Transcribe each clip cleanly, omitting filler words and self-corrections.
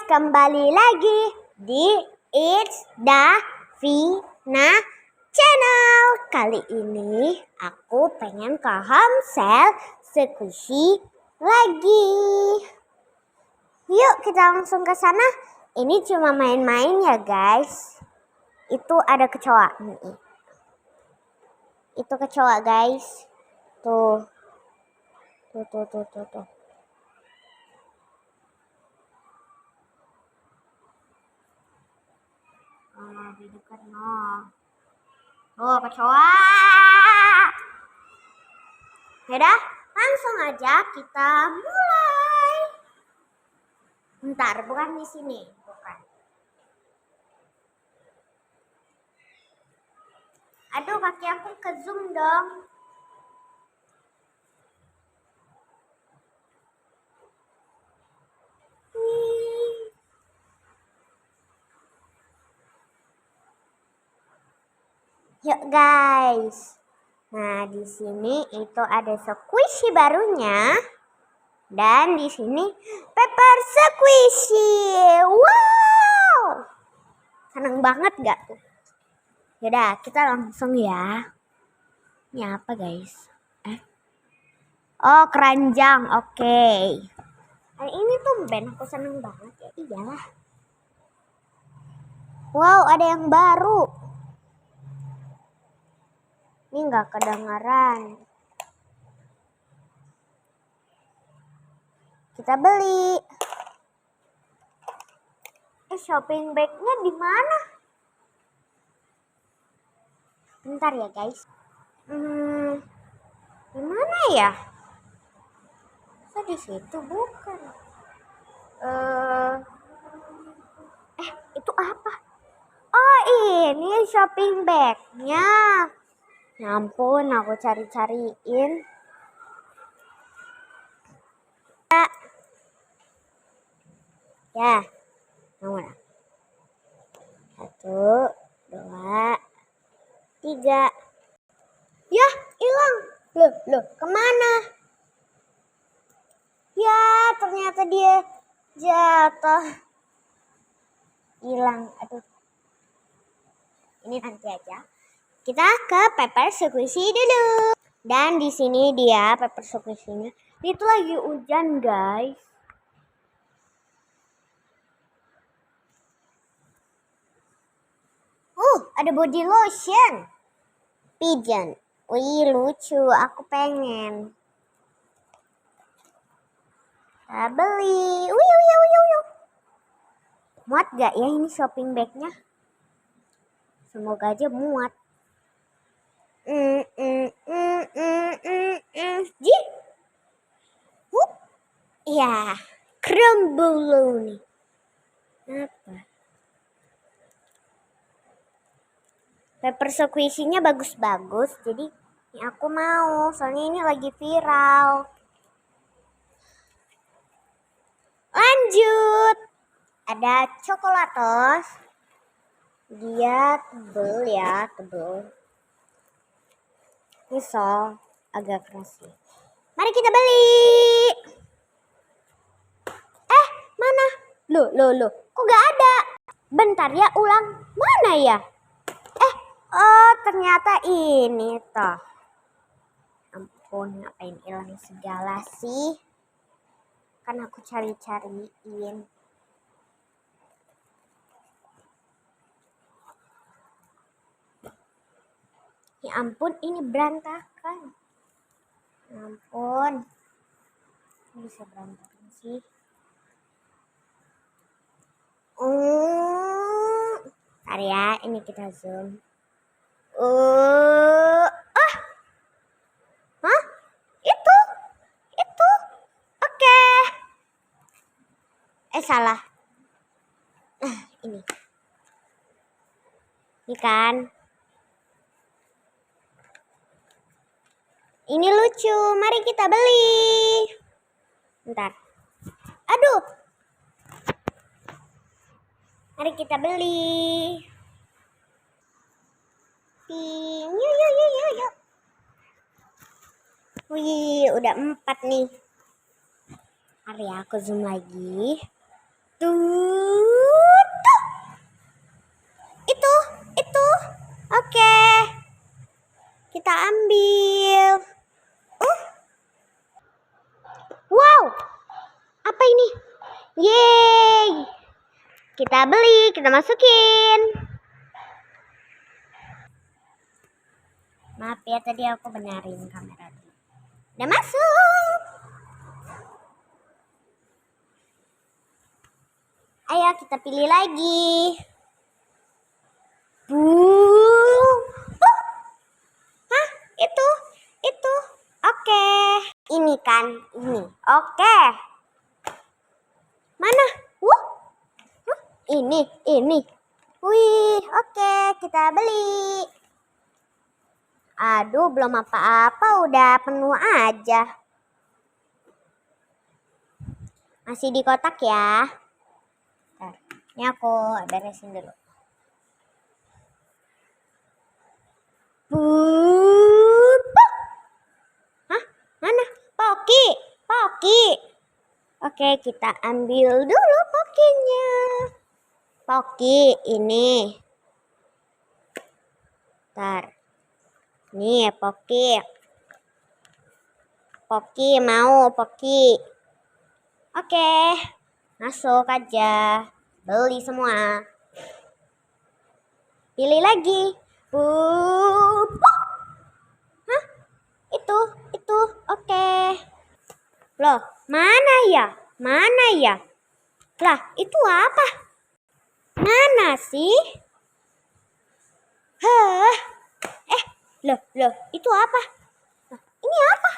kembali lagi di It's Davina Channel. Kali ini aku pengen ke Homesell Squishy lagi. Yuk kita langsung ke sana. Ini cuma main-main ya guys. Itu ada kecoa nih. Itu kecoa guys. Tuh. Lebih dekat kecoa. Yaudah, langsung aja kita mulai. Bentar, bukan di sini, bukan. Aduh, kaki aku ke zoom dong. Yuk guys. Nah, di sini itu ada squishy barunya. Dan di sini Pepper Squishy. Wow! Seneng banget gak tuh? Yaudah, kita langsung ya. Ini apa guys? Oh, keranjang. Oke. Nah, ini tuh band aku seneng banget ya. Iyalah. Wow, ada yang baru. Ini nggak kedengaran. Kita beli. Shopping bagnya di mana? Bentar ya guys. Di mana ya? Masa di situ bukan? Itu apa? Oh, ini shopping bagnya. Ya ampun, aku cari-cariin. Ya, nomor 1, 2, 3. Ya, hilang. Loh, kemana? Ya, ternyata dia jatuh. Hilang. Aduh. Ini nanti aja. Kita ke Pepper Squishy dulu. Dan di sini dia Pepper Squishy-nya. Itu lagi hujan, guys. Ada body lotion. Pigeon. Wih, lucu. Aku pengen. Kita beli. Wih. Muat gak ya ini shopping bagnya? Semoga aja muat. Ya, crumble nih. Apa? Pepper Squishy-nya bagus-bagus, jadi ini aku mau. Soalnya ini lagi viral. Lanjut. Ada coklatos. Dia tebel ya, tebel. Ini so agak keras nih. Mari kita beli. Mana? Loh. Kok gak ada? Bentar ya, ulang. Mana ya? Oh, ternyata ini toh. Ampun, ngapain hilang segala sih? Kan aku cari-cariin. Ya ampun, ini berantakan. Ya ampun. Bisa berantakan sih. Ntar ya, ini kita zoom. Itu. Oke. Salah. Ini. Ini kan. Ini lucu. Mari kita beli. Bentar. Aduh. Mari kita beli. Yuk. Wih, udah 4 nih. Mari aku zoom lagi. Tuh, tuh. Itu. Oke. Kita ambil. Wow. Apa ini? Yeay. Kita beli, kita masukin. Maaf ya, tadi aku benerin kamera. Udah masuk. Ayo kita pilih lagi. Hah? Itu. Oke. Ini kan, ini. Oke. Mana? Ini. Wih, oke, kita beli. Aduh, belum apa-apa, udah penuh aja. Masih di kotak ya. Ini aku beresin dulu. Hah? Mana? Poki. Oke, kita ambil dulu pokinya. Poki ini. Ntar. Nih, Poki. Poki mau, Poki. Oke. Masuk aja. Beli semua. Pilih lagi. Hah? Itu. Oke. Loh, mana ya? Lah, itu apa? Mana sih? Loh, itu apa? Ini apa?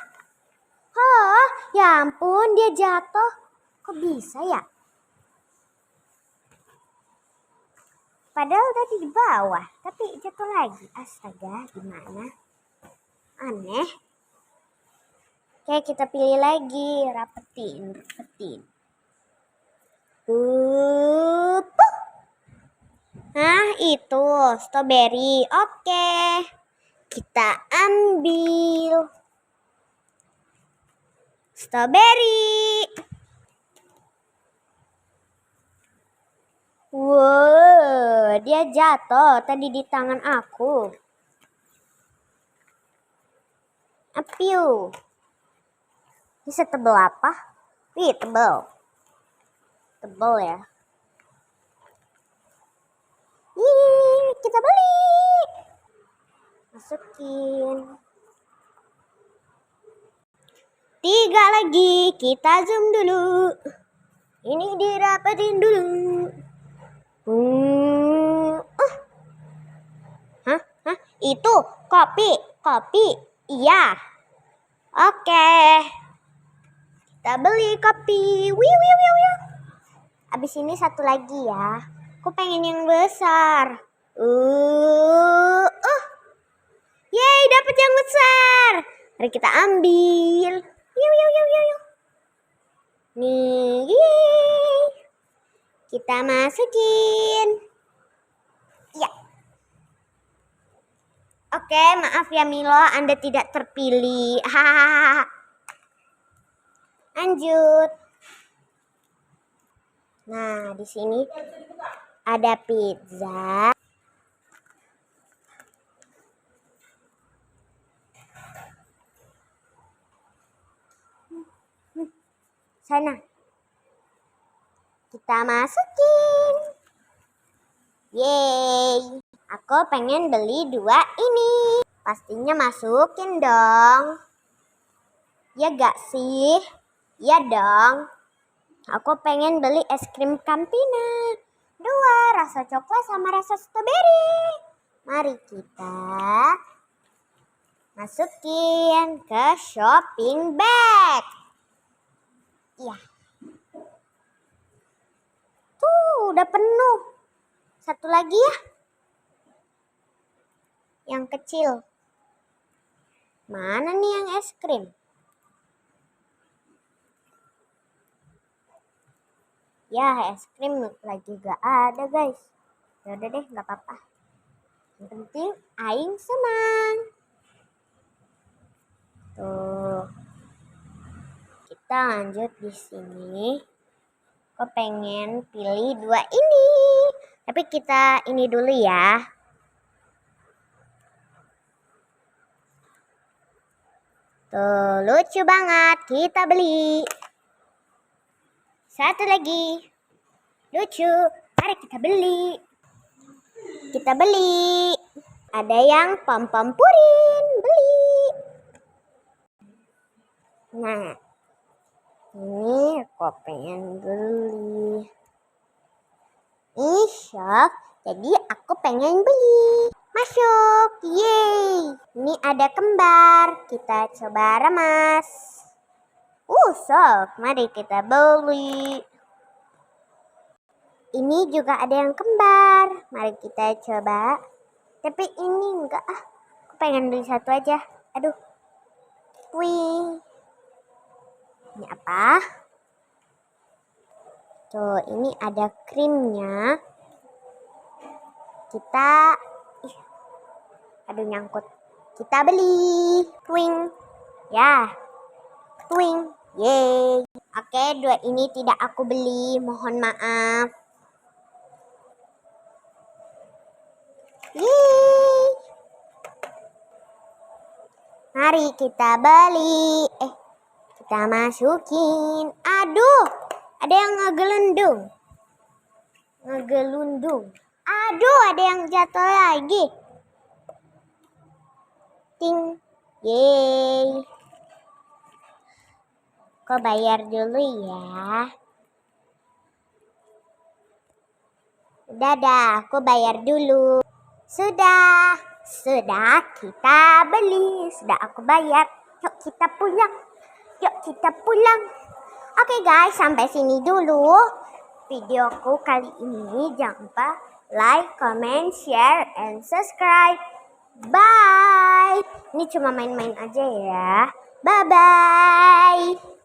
Ya ampun, dia jatuh. Kok bisa ya? Padahal tadi di bawah, tapi jatuh lagi. Astaga, gimana? Aneh. Oke, kita pilih lagi. Rapetin. Nah, itu strawberry. Oke. Kita ambil strawberry. Wow, dia jatuh tadi di tangan aku. Apiu. Ini setebel apa? Wih, tebel ya. Kita beli. Masukin. 3 lagi, kita zoom dulu. Ini dirapetin dulu. Hah? Itu kopi. Iya. Oke. Kita beli kopi. Wih. Abis ini satu lagi ya. Aku pengen yang besar. Yeay, dapat yang besar. Mari kita ambil. Yuk. Nih, yeay. Kita masukin. Ya. Oke, maaf ya Milo, Anda tidak terpilih. Hahaha. Lanjut. Nah, di sini ada pizza. Sana. Kita masukin. Yeay. Aku pengen beli 2 ini. Pastinya masukin dong. Ya gak sih? Ya dong. Aku pengen beli es krim Campina. 2, rasa coklat sama rasa strawberry. Mari kita masukin ke shopping bag. Iya. Tuh, udah penuh. Satu lagi ya. Yang kecil. Mana nih yang es krim? Ya, es krim lagi gak ada, guys. Yaudah deh, gak apa-apa. Yang penting aing senang. Tuh. Kita lanjut di sini. Aku pengen pilih 2 ini. Tapi kita ini dulu ya. Tuh, lucu banget. Kita beli. Satu lagi. Lucu. Mari kita beli. Kita beli. Ada yang pom-pom purin. Beli. Nah, ini aku pengen beli. Ini shop, jadi aku pengen beli. Masuk, yeay. Ini ada kembar, kita coba remas. Sok, mari kita beli. Ini juga ada yang kembar, mari kita coba. Tapi ini enggak, aku pengen beli satu aja. Aduh, wih. Ini apa? Tuh, ini ada krimnya. Aduh nyangkut. Kita beli. Twing. Ya. Twing. Yeay. Oke, 2 ini tidak aku beli. Mohon maaf. Yeay. Mari kita beli. Kita masukin. Aduh, ada yang ngegelundung. Aduh, ada yang jatuh lagi. Ting. Yeay. Kok bayar dulu ya. Udah, aku bayar dulu. Sudah kita beli. Sudah aku bayar. Yuk kita pulang. Oke guys, sampai sini dulu videoku kali ini. Jangan lupa like, comment, share, and subscribe. Bye. Ini cuma main-main aja ya. Bye-bye.